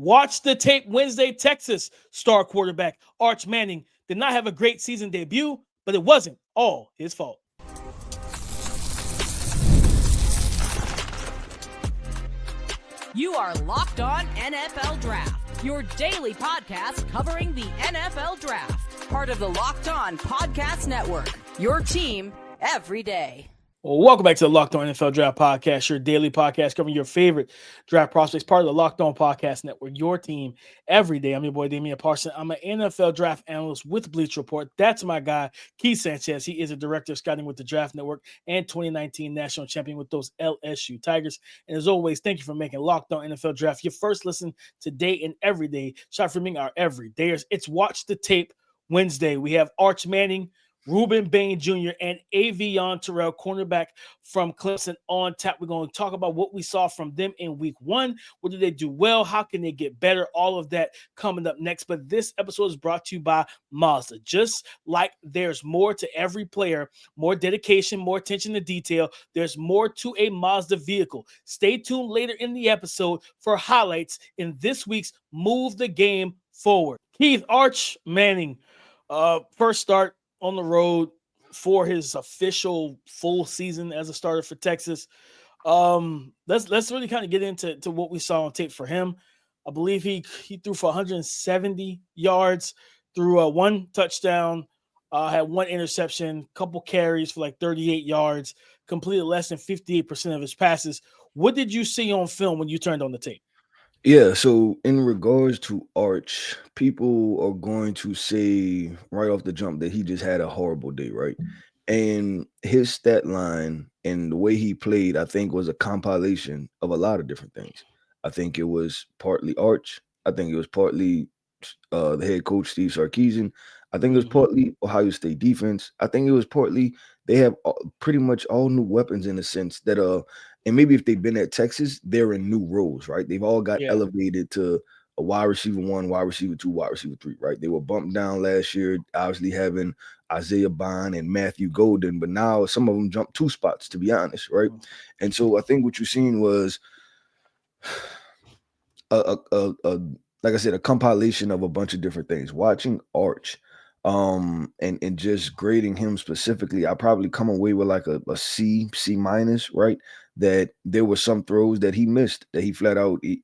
Watch the tape Wednesday. Texas star quarterback Arch Manning did not have a great season debut, but it wasn't all his fault. You are Locked On NFL Draft, your daily podcast covering the NFL Draft. Part of the Locked On Podcast Network, your team every day. Well, welcome back to the Locked On NFL Draft Podcast, your daily podcast covering your favorite draft prospects, part of the Locked On Podcast Network, your team every day. I'm your boy, Damian Parson. I'm an NFL draft analyst with Bleacher Report. That's my guy, Keith Sanchez. He is a director of scouting with the Draft Network and 2019 national champion with those LSU Tigers. And as always, thank you for making Locked On NFL Draft your first listen today and every day. Shout for being our everydayers. It's Watch the Tape Wednesday. We have Arch Manning, Ruben Bane Jr., and Avion Terrell, cornerback from Clemson, on tap. We're going to talk about what we saw from them in week one. What did they do well? How can they get better? All of that coming up next. But this episode is brought to you by Mazda. Just like there's more to every player, more dedication, more attention to detail, there's more to a Mazda vehicle. Stay tuned later in the episode for highlights in this week's Move the Game Forward. Keith, Arch Manning, first start on the road for his official full season as a starter for Texas. Let's really kind of get into what we saw on tape for him. I believe he threw for 170 yards, threw one touchdown, had one interception, couple carries for like 38 yards, completed less than 58% of his passes. What did you see on film when you turned on the tape? Yeah, so in regards to Arch, people are going to say right off the jump that he just had a horrible day, right? And his stat line and the way he played, I think, was a compilation of a lot of different things. I think it was partly Arch. I think it was partly the head coach, Steve Sarkisian. I think it was partly Ohio State defense. I think it was partly they have pretty much all new weapons in the sense that and maybe if they've been at Texas, they're in new roles, right? They've all got elevated to a wide receiver 1, wide receiver 2, wide receiver 3, right? They were bumped down last year, obviously having Isaiah Bond and Matthew Golden, but now some of them jumped 2 spots, to be honest, right? And so I think what you've seen was like I said, a compilation of a bunch of different things. Watching Arch, and just grading him specifically, I probably come away with like a C minus, right? That there were some throws that he missed, that he flat out, he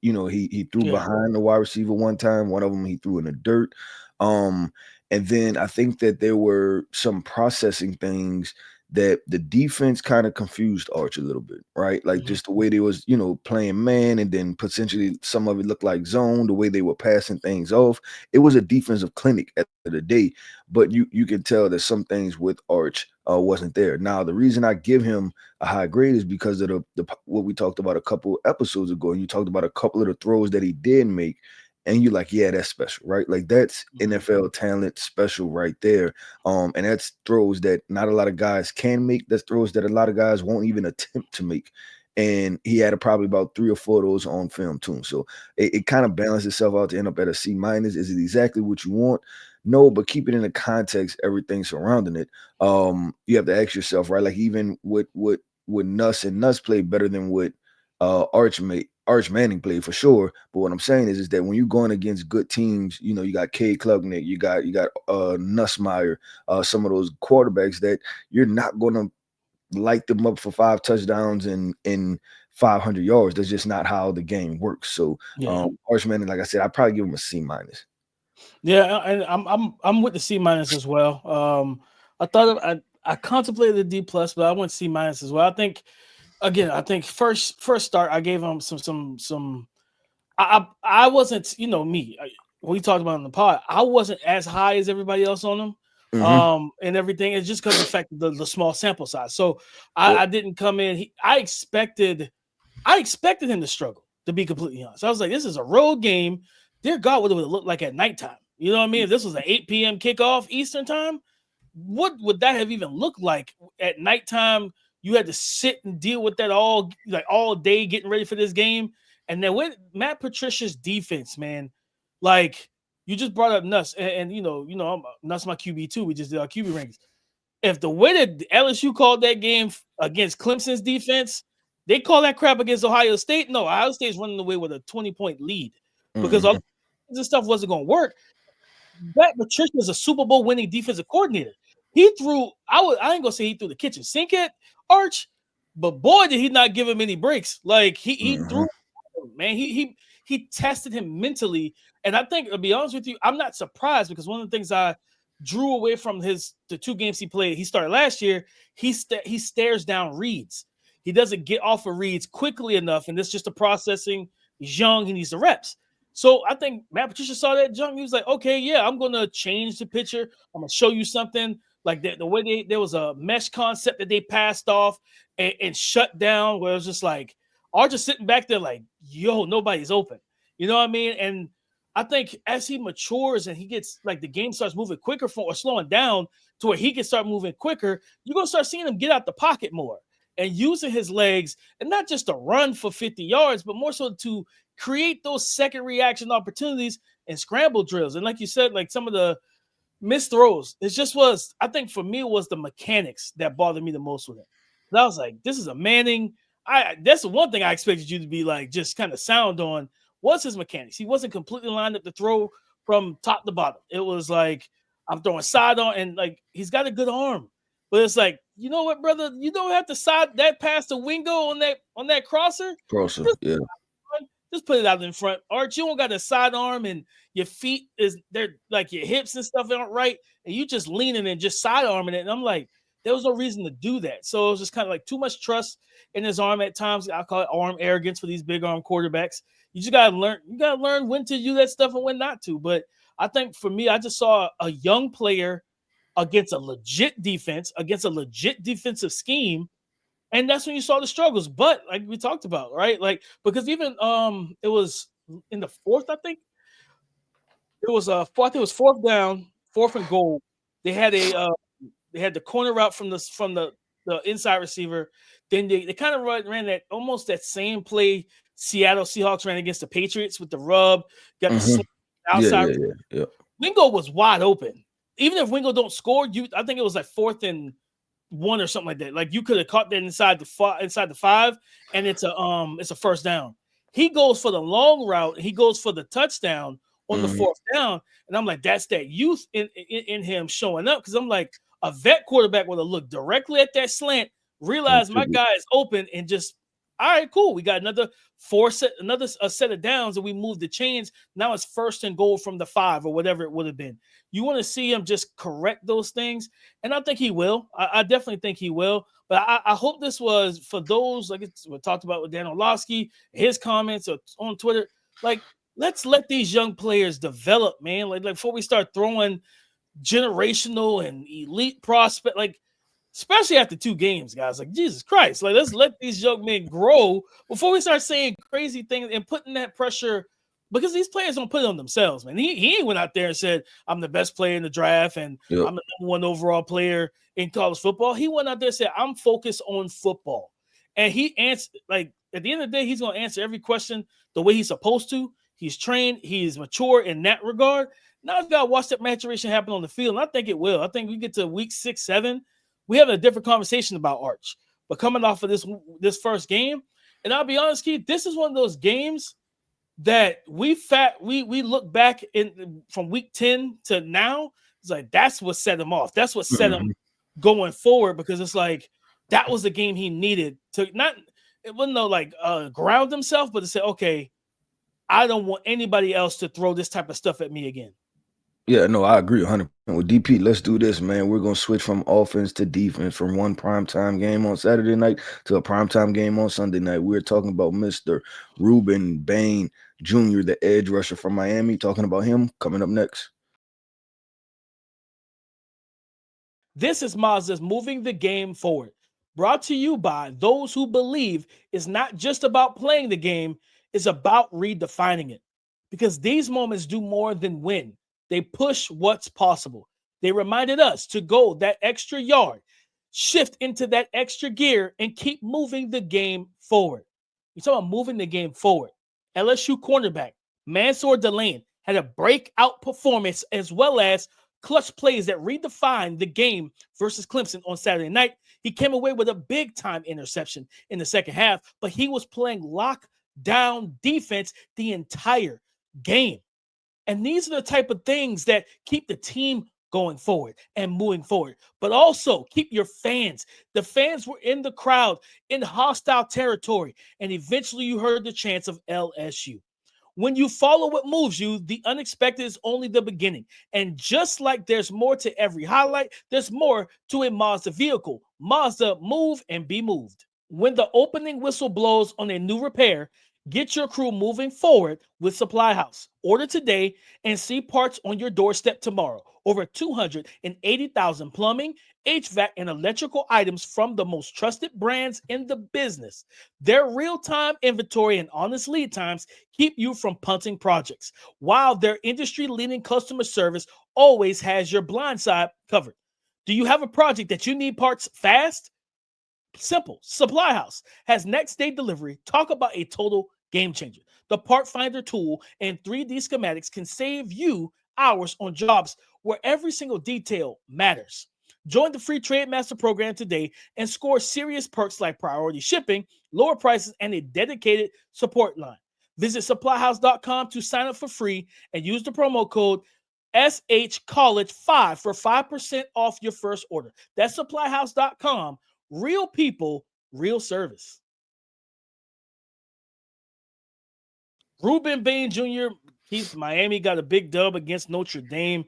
threw behind the wide receiver one time. One of them he threw in the dirt. And then I think that there were some processing things that the defense kind of confused Arch a little bit, right? Like just the way they was, playing man, and then potentially some of it looked like zone, the way they were passing things off. It was a defensive clinic at the end of the day, but you can tell that some things with Arch wasn't there. Now, the reason I give him a high grade is because of the what we talked about a couple episodes ago, and you talked about a couple of the throws that he did make. And you're like, yeah, that's special, right? Like that's NFL talent special right there. And that's throws that not a lot of guys can make. That's throws that a lot of guys won't even attempt to make. And he had probably about 3 or 4 of those on film too. So it kind of balanced itself out to end up at a C minus. Is it exactly what you want? No, but keep it in the context, everything surrounding it. You have to ask yourself, right? Like even would Nuss and Nuss play better than what Arch Manning played, for sure. But what I'm saying is that when you're going against good teams, you got Cade Klubnik, you got Nussmeier, some of those quarterbacks that you're not going to light them up for 5 touchdowns and 500 yards. That's just not how the game works. So Arch Manning, like I said, I'd probably give him a C minus. Yeah, and I'm with the C minus as well. I contemplated a D plus, but I went C minus as well. I think first start I gave him some. I wasn't, me. We talked about it in the pod. I wasn't as high as everybody else on him, and everything. It's just because of the fact of the small sample size. So I didn't come in. I expected him to struggle. To be completely honest, I was like, this is a road game. Dear God, what would it look like at nighttime? You know what I mean? If this was an 8 p.m. kickoff Eastern time, what would that have even looked like at nighttime? You had to sit and deal with that all day getting ready for this game. And then with Matt Patricia's defense, man, like you just brought up Nuss, and Nuss my QB too. We just did our QB rankings. If the way that LSU called that game against Clemson's defense, they call that crap against Ohio State. No, Ohio State's running away with a 20-point lead. because all this stuff wasn't going to work. Patricia is a Super Bowl winning defensive coordinator. He threw, I ain't gonna say he threw the kitchen sink at Arch, but boy, did he not give him any breaks. Like he threw, man, he tested him mentally. And I think, to be honest with you, I'm not surprised, because one of the things I drew away from the 2 games he played, he started last year, he stares down reads. He doesn't get off of reads quickly enough, and it's just a processing. He's young, he needs the reps. So I think Matt Patricia saw that jump. He was like, okay, yeah, I'm going to change the picture. I'm going to show you something. Like the way there was a mesh concept that they passed off and shut down, where it was just like, Arch just sitting back there like, yo, nobody's open. You know what I mean? And I think as he matures and he gets, like, the game starts moving quicker or slowing down to where he can start moving quicker, you're going to start seeing him get out the pocket more and using his legs, and not just to run for 50 yards, but more so to create those second reaction opportunities and scramble drills. And like you said, like some of the missed throws, it just was, I think for me, it was the mechanics that bothered me the most with it. And I was like, this is a Manning. That's the one thing I expected you to be like, just kind of sound on, was his mechanics. He wasn't completely lined up to throw from top to bottom. It was like, I'm throwing side on, and like, he's got a good arm. But it's like, you know what, brother? You don't have to side that pass to Wingo on that crosser. Just put it out in front. Arch, you don't got a sidearm, and your feet they're like, your hips and stuff aren't right, and you just leaning and just sidearming it. And I'm like, there was no reason to do that. So it was just kind of like too much trust in his arm at times. I call it arm arrogance for these big arm quarterbacks. You just gotta learn. You gotta learn when to do that stuff and when not to. But I think for me, I just saw a young player against a legit defense, against a legit defensive scheme. And that's when you saw the struggles. But like we talked about, right? Like, because even it was in the fourth, I think. It was it was 4th down, 4th and goal. They had the corner route from the inside receiver. Then they kind of ran that almost that same play Seattle Seahawks ran against the Patriots with the rub, got the outside. Yeah. Wingo was wide open. Even if Wingo don't score, I think it was like 4th and 1 or something like that. Like, you could have caught that inside the 5, and it's a first down. He goes for the long route. He goes for the touchdown on the 4th down, and I'm like, that's that youth in him showing up. Because I'm like, a vet quarterback would have looked directly at that slant, realized my guy is open, and just, all right, cool. We got another set of downs, and we moved the chains. Now it's 1st and goal from the 5 or whatever it would have been. You want to see him just correct those things, and I think he will. I definitely think he will. But I hope this was for those, like we talked about with Dan Orlovsky, his comments on Twitter. Like, let's let these young players develop, man. Like before we start throwing generational and elite prospect, like, especially after 2 games, guys. Like, Jesus Christ. Like, let's let these young men grow before we start saying crazy things and putting that pressure, because these players don't put it on themselves, man. He went out there and said, I'm the best player in the draft and I'm the #1 overall player in college football. He went out there and said, I'm focused on football. And he answered, like, at the end of the day, he's going to answer every question the way he's supposed to. He's trained. He's mature in that regard. Now he's got to watch that maturation happen on the field, and I think it will. I think we get to week 6, 7, we have a different conversation about Arch. But coming off of this first game, and I'll be honest, Keith, this is one of those games that we look back from week 10 to now. It's like, that's what set him off. That's what set him going forward, because it's like, that was the game he needed to it wasn't like ground himself, but to say, okay, I don't want anybody else to throw this type of stuff at me again. Yeah, no, I agree 100%. With DP, let's do this, man. We're going to switch from offense to defense, from one primetime game on Saturday night to a primetime game on Sunday night. We're talking about Mr. Ruben Bane Jr., the edge rusher from Miami. Talking about him coming up next. This is Mazda's Moving the Game Forward, brought to you by those who believe it's not just about playing the game, it's about redefining it. Because these moments do more than win. They push what's possible. They reminded us to go that extra yard, shift into that extra gear, and keep moving the game forward. You're talking about moving the game forward. LSU cornerback Mansour Delane had a breakout performance, as well as clutch plays that redefined the game versus Clemson on Saturday night. He came away with a big-time interception in the second half, but he was playing lockdown defense the entire game. And these are the type of things that keep the team going forward and moving forward, but also keep your fans. The fans were in the crowd in hostile territory, and eventually you heard the chants of LSU. When you follow what moves you, the unexpected is only the beginning. And just like there's more to every highlight, there's more to a Mazda vehicle. Mazda, move and be moved. When the opening whistle blows on a new repair, get your crew moving forward with Supply House. Order today and see parts on your doorstep tomorrow. Over 280,000 plumbing, HVAC, and electrical items from the most trusted brands in the business. Their real-time inventory and honest lead times keep you from punting projects, while their industry-leading customer service always has your blind side covered. Do you have a project that you need parts fast? Simple. Supply House has next day delivery. Talk about a total game changer. The Part Finder tool and 3D schematics can save you hours on jobs where every single detail matters. Join the free Trade Master program today and score serious perks like priority shipping, lower prices, and a dedicated support line. Visit supplyhouse.com to sign up for free and use the promo code SHCollege5 for 5% off your first order. That's supplyhouse.com. Real people, real service. Ruben Bane Jr., Miami got a big dub against Notre Dame.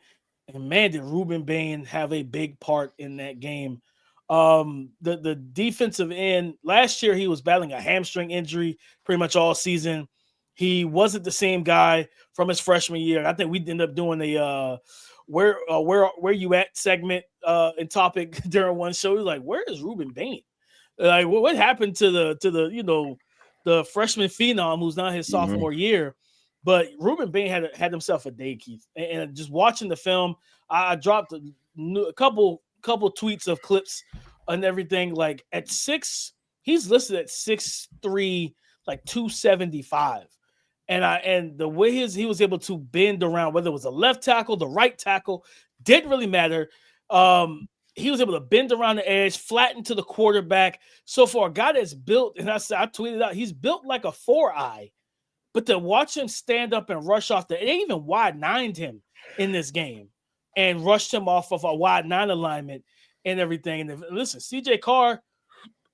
And man, did Ruben Bain have a big part in that game. The defensive end, last year he was battling a hamstring injury pretty much all season. He wasn't the same guy from his freshman year. I think we ended up doing a where you at segment and topic during one show. He was like, where is Ruben Bain? Like, what happened to the freshman phenom who's not his sophomore year? But Ruben Bain had himself a day, Keith. And just watching the film, I dropped a couple tweets of clips and everything. Like at 6, he's listed at 6'3", like 275. And the way he was able to bend around, whether it was a left tackle, the right tackle, didn't really matter. He was able to bend around the edge, flatten to the quarterback. So for a guy that's built, and I tweeted out, he's built like a 4-eye. But to watch him stand up and rush off they even wide-nined him in this game and rushed him off of a wide-9 alignment and everything. And listen, CJ Carr,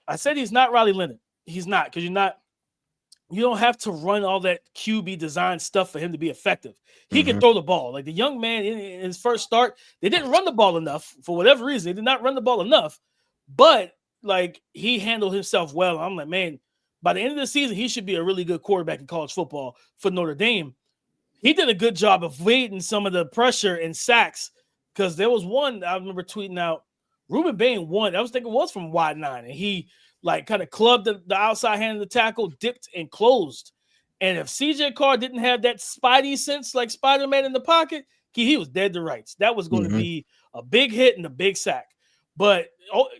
I said he's not Riley Leonard. He's not, because you don't have to run all that QB design stuff for him to be effective. He can throw the ball. Like the young man in his first start, they didn't run the ball enough for whatever reason. They did not run the ball enough, but like he handled himself well. I'm like, man, by the end of the season, he should be a really good quarterback in college football for Notre Dame. He did a good job of weighting some of the pressure and sacks, because there was one I remember tweeting out, Ruben Bain won. I was thinking it was from wide 9, and he like kind of clubbed the outside hand of the tackle, dipped and closed. And if CJ Carr didn't have that spidey sense like Spider-Man in the pocket, he was dead to rights. That was going to be a big hit and a big sack. But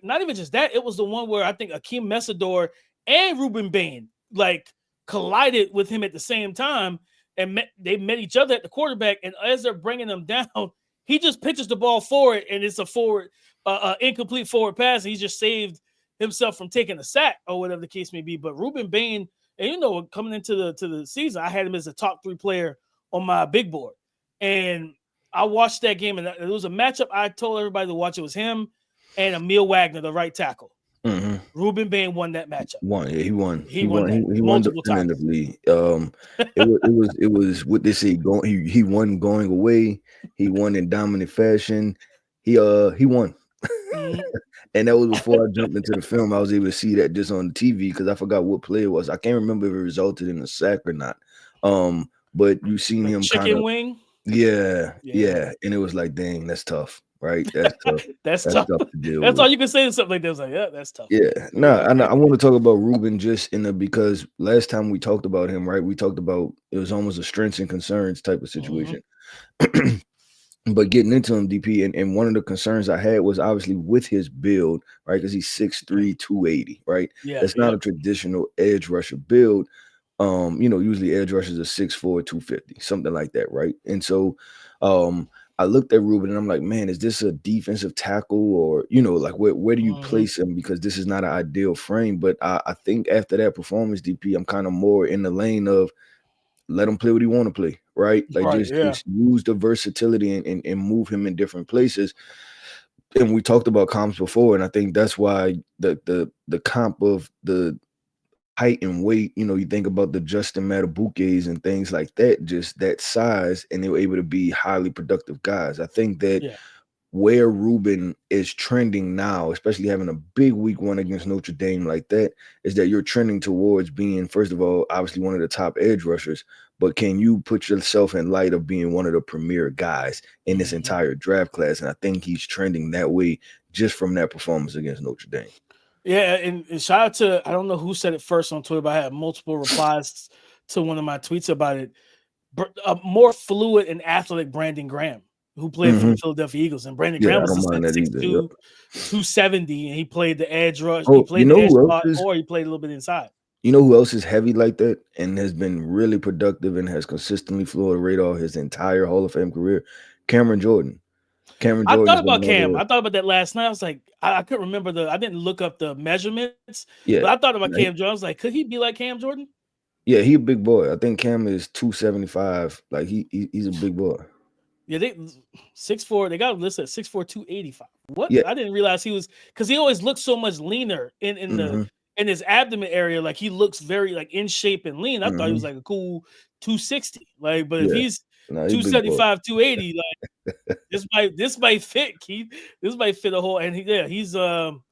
not even just that, it was the one where I think Akeem Messador and Ruben Bain like collided with him at the same time, and they met each other at the quarterback. And as they're bringing them down, he just pitches the ball forward, and it's a incomplete forward pass. And he just saved himself from taking a sack or whatever the case may be. But Ruben Bain, and coming into the season, I had him as a top 3 player on my big board. And I watched that game, and it was a matchup I told everybody to watch. It was him and Emil Wagner, the right tackle. Ruben Bain won that matchup. He won. He won multiple definitively. It was what they say. He won going away. He won in dominant fashion. He won. And that was before I jumped into the film. I was able to see that just on the TV because I forgot what play it was. I can't remember if it resulted in a sack or not. But you seen him chicken wing. Yeah. And it was like, dang, that's tough. Right, that's tough. That's tough to deal with. All you can say to something like that. Like, yeah, that's tough. Yeah, I want to talk about Ruben just because last time we talked about him, right? We talked about it was almost a strengths and concerns type of situation. But getting into him, DP, and one of the concerns I had was obviously with his build, right? Because he's 6'3", 280, right? Yeah, that's not a traditional edge rusher build. Usually edge rushers are 6'4", 250, something like that, right? And so, I looked at Ruben and I'm like, man, is this a defensive tackle or, like where do you place him? Because this is not an ideal frame. But I think after that performance, DP, I'm kind of more in the lane of let him play what he want to play, right? Like Right. Yeah. just use the versatility and move him in different places. And we talked about comps before, and I think that's why the comp of the height and weight, you think about the Justin Matabukes and things like that, just that size, and they were able to be highly productive guys. I think that Yeah. where Ruben is trending now, especially having a big week one against Notre Dame like that, is that you're trending towards being, first of all, obviously one of the top edge rushers, but can you put yourself in light of being one of the premier guys in this entire draft class? And I think he's trending that way just from that performance against Notre Dame. Yeah, and shout out to, I don't know who said it first on Twitter, but I had multiple replies to one of my tweets about it. A more fluid and athletic Brandon Graham, who played for the Philadelphia Eagles. And Brandon Yeah, Graham I was don't just mind like that either. 6'2", 270, and he played the edge rush. He Oh, played the edge spot, or he played a little bit inside. You know who else is heavy like that and has been really productive and has consistently flew the radar his entire Hall of Fame career? Cameron Jordan. Cameron I Jordan thought is about Cam. another. I thought about that last night. I was like, I couldn't remember I didn't look up the measurements, Yeah, but I thought about Cam Jordan. I was like, could he be like Cam Jordan? Yeah, he a big boy. I think Cam is 275. Like he's a big boy. Yeah, they 6'4". They got him listed at 6'4", 285. What? Yeah. I didn't realize he was, because he always looks so much leaner in his abdomen area. Like he looks very like in shape and lean. I thought he was like a cool 260. Like, but if he's 275, 280, like this might fit, Keith. This might fit a whole. And he's Cam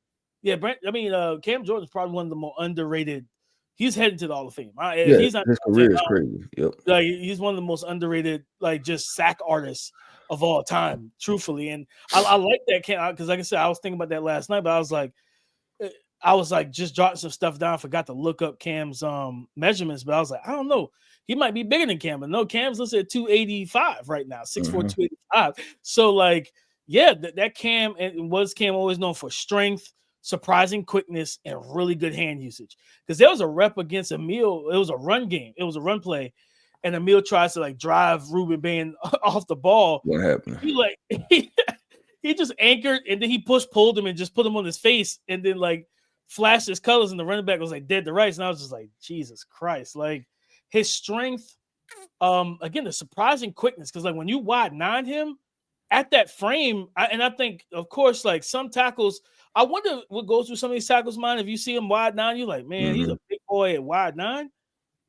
Jordan's probably one of the more underrated. He's heading to the Hall of Fame. If he's not, his career is crazy. Yep. Like he's one of the most underrated, like just sack artists of all time, truthfully. And I like that Cam, because like I said, I was thinking about that last night, but I was like just jotting some stuff down. I forgot to look up Cam's measurements, but I was like, I don't know. He might be bigger than Cam. But no, Cam's listed at 285 right now, 6'4", 285. So like, yeah, that Cam, and was Cam always known for strength, surprising quickness, and really good hand usage. Because there was a rep against Emil. It was a run game. It was a run play. And Emil tries to like drive Ruben Bain off the ball. What happened? He just anchored, and then he pulled him and just put him on his face, and then like flashed his colors, and the running back was like dead to rights. And I was just like, Jesus Christ. Like his strength, again, the surprising quickness. Because like when you wide nine him at that frame, I think, of course, like some tackles, I wonder what goes through some of these tackles' mind. If you see him wide nine, you're like, man, he's a big boy at wide nine.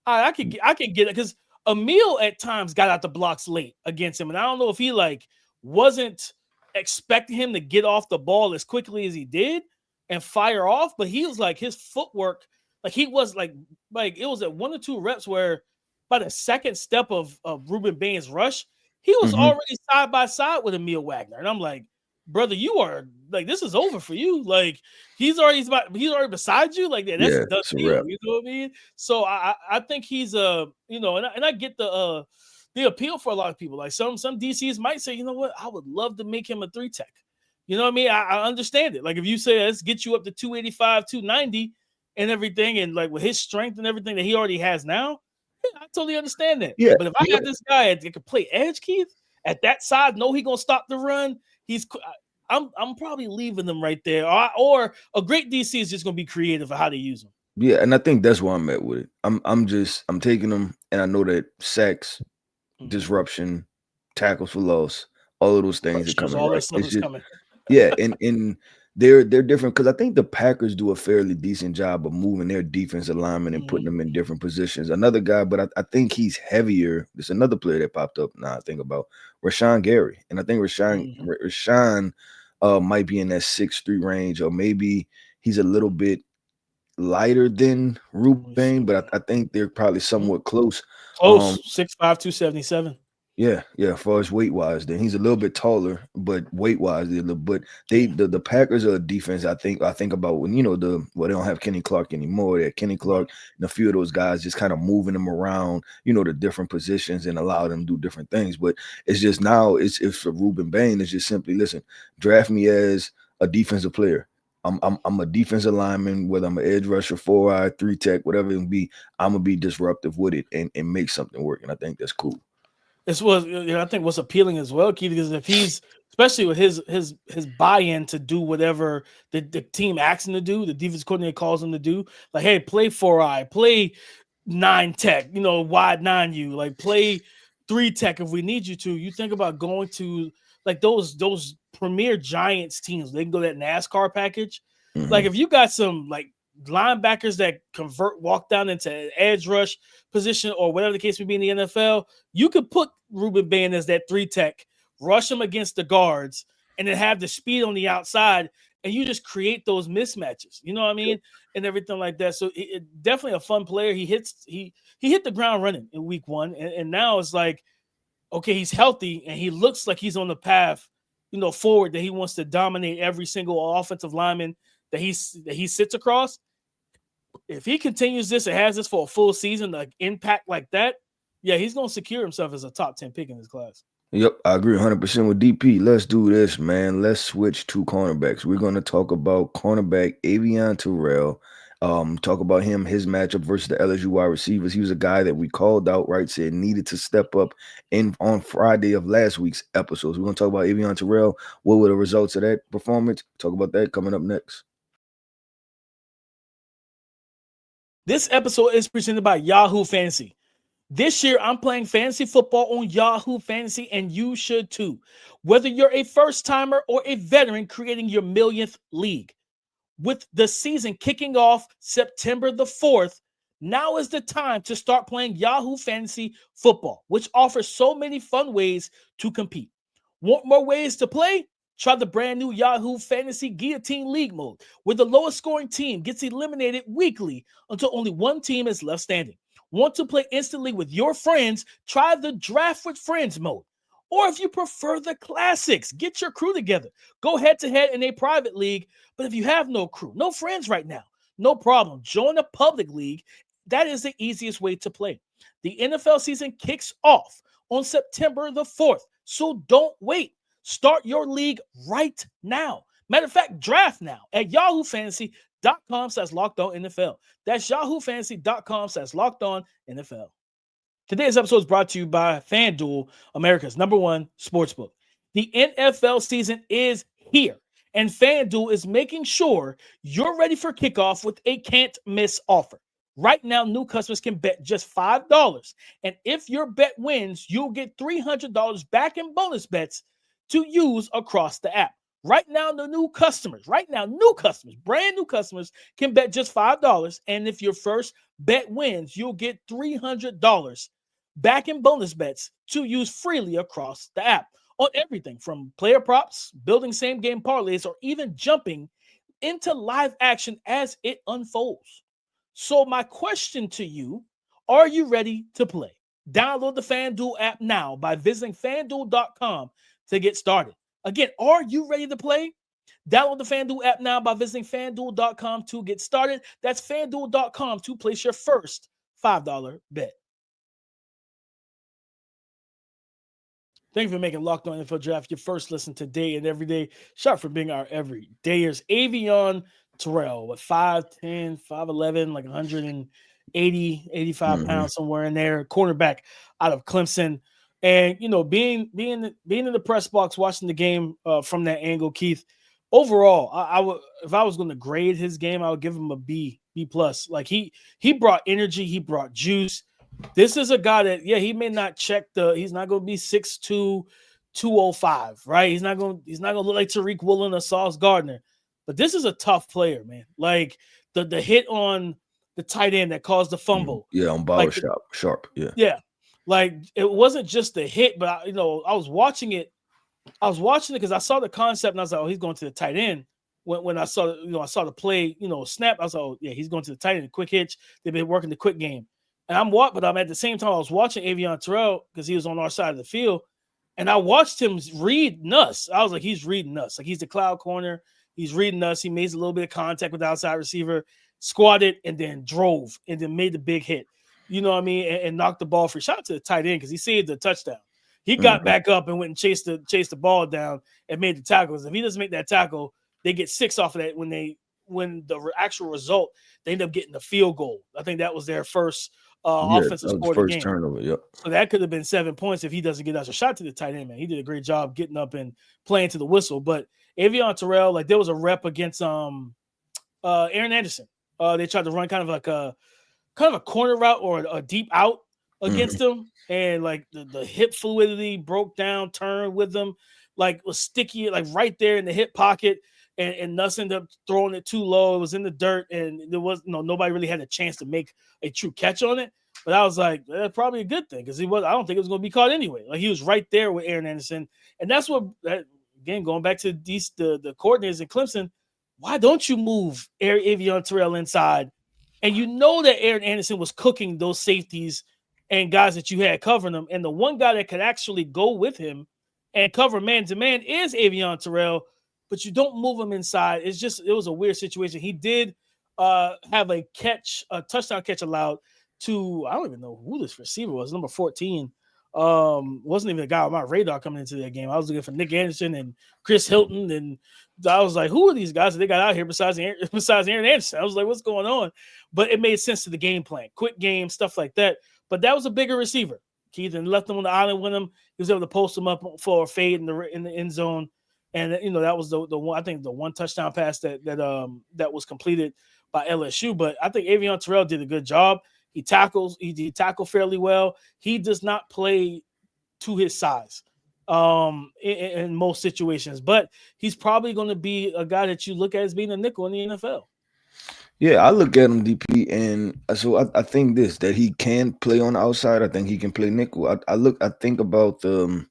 I can get it, because Emil at times got out the blocks late against him, and I don't know if he like wasn't expecting him to get off the ball as quickly as he did and fire off, but he was like, his footwork, like he was like it was at 1 or 2 reps where by the second step of Ruben Bain's rush, he was already side by side with Emil Wagner, and I'm like, brother, you are like, this is over for you. Like he's already beside you. Like that's a done deal. You know what I mean? So I think he's and I get the appeal for a lot of people. Like some DCs might say, you know what, I would love to make him a 3 tech. You know what I mean? I understand it. Like if you say let's get you up to 285, 290 and everything, and like with his strength and everything that he already has now, yeah, I totally understand that. Yeah. But if I got this guy that could play edge, Keith, at that side, know he gonna stop the run. I'm probably leaving them right there. Or a great DC is just gonna be creative for how they use them. Yeah, and I think that's where I'm at with it. I'm taking them, and I know that sacks, disruption, tackles for loss, all of those things are coming. All right? that stuff is coming. Yeah, and they're different, because I think the Packers do a fairly decent job of moving their defensive linemen and putting them in different positions. Another guy, but I think he's heavier. There's another player that popped up now I think about, Rashawn Gary. And I think Rashawn might be in that 6'3" range, or maybe he's a little bit lighter than Ruben Bain, but I think they're probably somewhat close. 6'5", 277. Yeah, as far as weight wise, then he's a little bit taller, but weight wise, but the Packers are a defense. I think about when they don't have Kenny Clark anymore. That Kenny Clark and a few of those guys just kind of moving them around, the different positions and allow them to do different things. But it's just now it's for Ruben Bain, it's just simply, listen, draft me as a defensive player. I'm a defensive lineman, whether I'm an edge rusher, 4-eye, 3 tech, whatever it be. I'm gonna be disruptive with it and make something work. And I think that's cool. This was, I think, what's appealing as well, Keith, because if he's, especially with his buy-in to do whatever the team asks him to do, the defense coordinator calls him to do, like, hey, play 4-eye, play 9 tech, wide 9U, like play 3 tech if we need you to. You think about going to like those premier Giants teams, they can go that NASCAR package. Mm-hmm. Like if you got some like linebackers that walk down into edge rush position or whatever the case may be in the NFL, you could put Ruben Bain as that 3 tech, rush him against the guards, and then have the speed on the outside, and you just create those mismatches. You know what I mean? Yep. And everything like that. So it definitely a fun player. He hit the ground running in week 1, and now it's like, okay, he's healthy and he looks like he's on the path, forward, that he wants to dominate every single offensive lineman that he sits across. If he continues this and has this for a full season, like impact like that, yeah, he's going to secure himself as a top 10 pick in this class. Yep, I agree 100% with DP. Let's do this, man. Let's switch to cornerbacks. We're going to talk about cornerback Avion Terrell. Talk about him, his matchup versus the LSU wide receivers. He was a guy that we called out, right? Said needed to step up on Friday of last week's episodes. We're going to talk about Avion Terrell. What were the results of that performance? Talk about that coming up next. This episode is presented by Yahoo Fantasy. This year, I'm playing fantasy football on Yahoo Fantasy, and you should too. Whether you're a first-timer or a veteran creating your millionth league. With the season kicking off September the 4th, now is the time to start playing Yahoo Fantasy Football, which offers so many fun ways to compete. Want more ways to play? Try the brand new Yahoo Fantasy Guillotine League mode, where the lowest scoring team gets eliminated weekly until only one team is left standing. Want to play instantly with your friends? Try the Draft with Friends mode. Or if you prefer the classics, get your crew together. Go head-to-head in a private league. But if you have no crew, no friends right now, no problem. Join a public league. That is the easiest way to play. The NFL season kicks off on September the 4th, so don't wait. Start your league right now. Matter of fact, draft now at yahoofantasy.com/LockedOnNFL. That's yahoofantasy.com/LockedOnNFL. Today's episode is brought to you by FanDuel, America's #1 sportsbook. The NFL season is here, and FanDuel is making sure you're ready for kickoff with a can't-miss offer. Right now, new customers can bet just $5, and if your bet wins, you'll get $300 back in bonus bets to use across the app. Right now, brand new customers can bet just $5, and if your first bet wins, you'll get $300 back in bonus bets to use freely across the app on everything from player props, building same-game parlays, or even jumping into live action as it unfolds. So my question to you, are you ready to play? Download the FanDuel app now by visiting FanDuel.com to get started. Again, are you ready to play? Download the FanDuel app now by visiting FanDuel.com to get started. That's FanDuel.com to place your first $5 bet. Thank you for making Locked On NFL Draft your first listen today and every day. Shout out for being our everydayers. Avion Terrell with 5'10", 5'11", like 180, 85 pounds, somewhere in there. Cornerback out of Clemson. And, being in the press box, watching the game from that angle, Keith, overall, I would, if I was going to grade his game, I would give him a B+. Like he brought energy, he brought juice. This is a guy that, he may not he's not going to be 6'2", 205, right? He's not going to look like Tariq Woolen or Sauce Gardner, but this is a tough player, man. Like the hit on the tight end that caused the fumble. Yeah, on ball sharp. Yeah. Yeah. Like it wasn't just the hit, but I was watching it because I saw the concept and I was like, oh, he's going to the tight end. When I saw, I saw the play, snap, I was like, oh, yeah, he's going to the tight end, quick hitch. They've been working the quick game. And I'm at the same time, I was watching Avion Terrell because he was on our side of the field. And I watched him read us. I was like, he's reading us. Like he's the cloud corner. He's reading us. He made a little bit of contact with the outside receiver, squatted, and then drove, and then made the big hit. You know what I mean? And knocked the ball free. Shout out to the tight end because he saved the touchdown. He got back up and went and chased the ball down and made the tackles. If he doesn't make that tackle, they get 6 off of that. When the actual result, they end up getting the field goal. I think that was their first offensive score of the game. Turnover, yep. So that could have been 7 points if he doesn't get us. A shot to the tight end, man. He did a great job getting up and playing to the whistle. But Avion Terrell, like there was a rep against Aaron Anderson. They tried to run kind of like kind of a corner route or a deep out Mm-hmm. against him, and like the hip fluidity broke down, turned with him, like was sticky, like right there in the hip pocket, and Nuss ended up throwing it too low. It was in the dirt, and there was nobody really had a chance to make a true catch on it. But I was like, that's probably a good thing because he was. I don't think it was going to be caught anyway. Like he was right there with Aaron Anderson, and that's what. Again, going back to the coordinators in Clemson, why don't you move Avion Terrell inside? And you know that Aaron Anderson was cooking those safeties and guys that you had covering them. And the one guy that could actually go with him and cover man to man is Avion Terrell, but you don't move him inside. It was a weird situation. He did have a touchdown catch allowed to, I don't even know who this receiver was, number 14. Wasn't even a guy on my radar coming into that game. I was looking for Nick Anderson and Chris Hilton, and I was like, who are these guys that they got out here besides Aaron Anderson? I was like, what's going on? But it made sense to the game plan, quick game, stuff like that. But that was a bigger receiver. Keith and left him on the island with him. He was able to post him up for a fade in the end zone, and that was the one, I think, the one touchdown pass that was completed by LSU. But I think Avion Terrell did a good job. He tackled fairly well. He does not play to his size in most situations, but he's probably going to be a guy that you look at as being a nickel in the NFL. Yeah, I look at him, DP, and so I think that he can play on the outside. I think he can play nickel. I think about the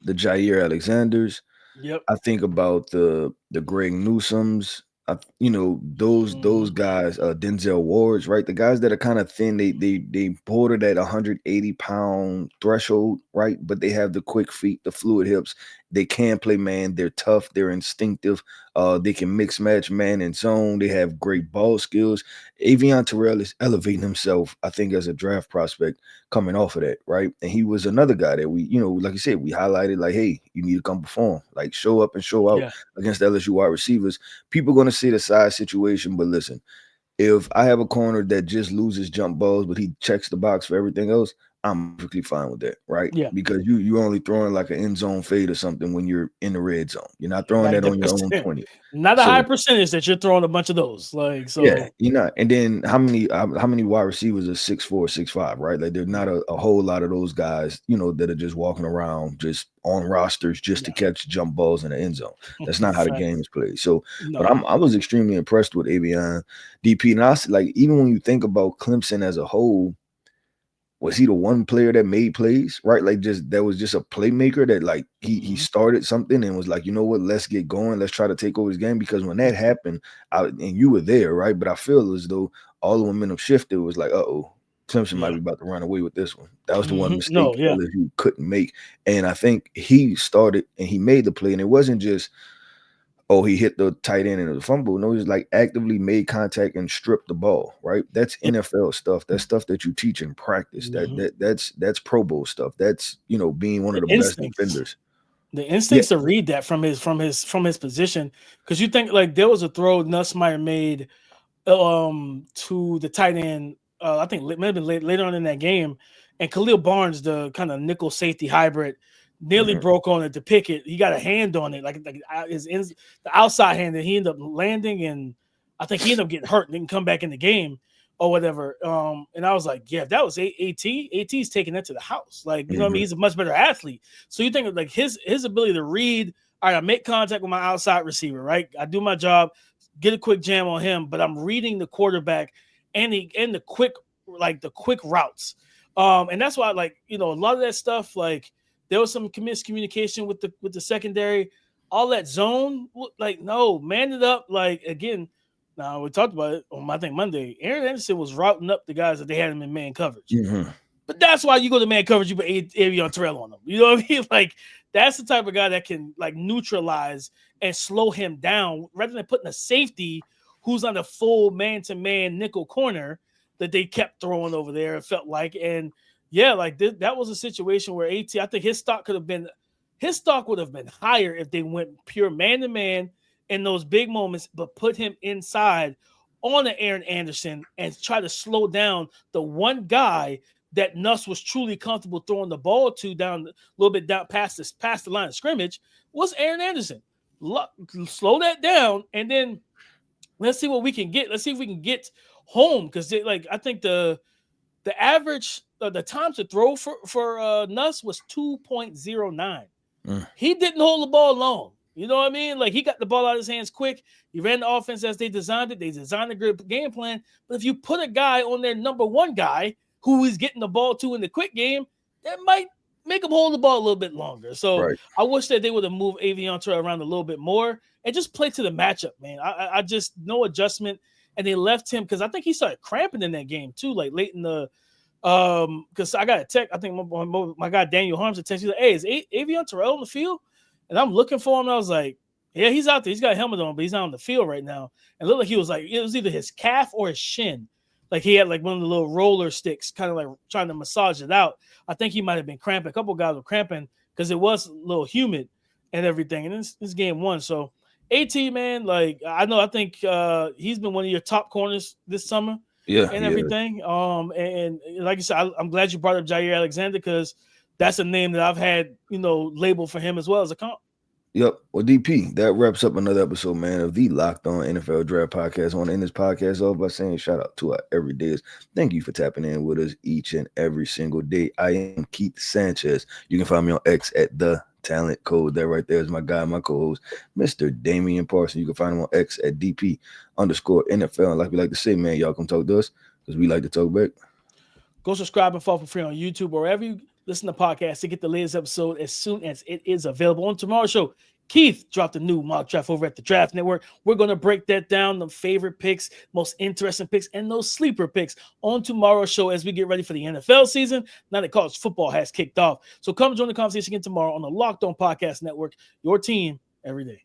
Jair Alexanders. Yep. I think about the Greg Newsomes. Those guys, Denzel Wards, right? The guys that are kind of thin, they border that 180-pound threshold, right? But they have the quick feet, the fluid hips. They can play man. They're tough. They're instinctive. They can mix match man and zone. They have great ball skills. Avion Terrell is elevating himself, I think, as a draft prospect coming off of that, right? And he was another guy that we, like you said, we highlighted like, hey, you need to come perform, like show up and show out against LSU wide receivers. People are going to see the size situation, but listen, if I have a corner that just loses jump balls, but he checks the box for everything else, I'm perfectly fine with that, right? Yeah. Because you only throwing like an end zone fade or something when you're in the red zone. You're not throwing that on your own 20. Not a high percentage that you're throwing a bunch of those. Like, so yeah, you're not. And then how many wide receivers are 6'4", 6'5", right? Like there's not a whole lot of those guys, that are just walking around just on rosters just to catch jump balls in the end zone. That's not how the game is played. So, but I was extremely impressed with Avion, DP. And I like, even when you think about Clemson as a whole, was he the one player that made plays, right? Like that was just a playmaker that like he started something and was like, you know what, let's get going. Let's try to take over his game. Because when that happened, and you were there, right? But I feel as though all the momentum shifted. It was like, Clemson might be about to run away with this one. That was the one mistake LSU couldn't make. And I think he started and he made the play. And it wasn't just, he hit the tight end and it was a fumble. No, he just like actively made contact and stripped the ball, right? That's NFL stuff. That's stuff that you teach in practice. That's Pro Bowl stuff. That's, being one of the best defenders. The instincts to read that from his position. Because you think like there was a throw Nussmeier made to the tight end, I think maybe later on in that game, and Khalil Barnes, the kind of nickel safety hybrid, nearly broke on it to pick it. He got a hand on it, like the outside hand, and he ended up landing, and I think he ended up getting hurt and didn't come back in the game or whatever. And I was like, yeah, if that was AT's taking that to the house. Like, you know what I mean? He's a much better athlete. So you think of like his ability to read, all right, I make contact with my outside receiver, right? I do my job, get a quick jam on him, but I'm reading the quarterback and the quick routes. And that's why, like, a lot of that stuff, like, there was some miscommunication with the secondary. All that zone, like, no, man it up. Like, again, now we talked about it on, I think, Monday. Aaron Anderson was routing up the guys that they had him in man coverage. But that's why you go to man coverage, you put Avion Terrell on them. You know what I mean? Like, that's the type of guy that can, like, neutralize and slow him down rather than putting a safety who's on a full man-to-man nickel corner that they kept throwing over there, it felt like. And yeah, like that was a situation where I think his stock would have been higher if they went pure man-to-man in those big moments, but put him inside on an Aaron Anderson and try to slow down the one guy that Nuss was truly comfortable throwing the ball to down a little bit down past the line of scrimmage was Aaron Anderson. Slow that down, and then let's see what we can get. Let's see if we can get home because I think the average the time to throw for Nuss was 2.09. He didn't hold the ball long. You know what I mean? Like, he got the ball out of his hands quick. He ran the offense as they designed it. They designed a good game plan. But if you put a guy on their number one guy who is getting the ball to in the quick game, that might make him hold the ball a little bit longer. So I wish that they would have moved Avion Terrell around a little bit more and just play to the matchup, man. I just no adjustment. And they left him because I think he started cramping in that game too, like late in the because I got a text. I think my guy Daniel Harms a text. He's like, "Hey, is Avion Terrell on the field?" And I'm looking for him. And I was like, "Yeah, he's out there. He's got a helmet on, but he's not on the field right now." And it looked like he was like, it was either his calf or his shin. Like, he had like one of the little roller sticks, kind of like trying to massage it out. I think he might have been cramping. A couple guys were cramping because it was a little humid and everything. And this game won. So AT, man, like I think he's been one of your top corners this summer. And everything. And like you said, I'm glad you brought up Jair Alexander because that's a name that I've had, labeled for him as well as a comp. Yep. Well, DP, that wraps up another episode, man, of the Locked On NFL Draft Podcast. I want to end this podcast off by saying shout out to our everydays. Thank you for tapping in with us each and every single day. I am Keith Sanchez. You can find me on X at The Talent Code. That right there is my guy, my co-host, Mr. Damian Parson. You can find him on X at DP_NFL. And like we like to say, man, y'all come talk to us because we like to talk back. Go subscribe and follow for free on YouTube or wherever you listen to podcasts to get the latest episode as soon as it is available. On tomorrow's show, Keith dropped a new mock draft over at the Draft Network. We're going to break that down, the favorite picks, most interesting picks, and those sleeper picks on tomorrow's show as we get ready for the NFL season. Now that college football has kicked off. So come join the conversation again tomorrow on the Locked On Podcast Network, your team every day.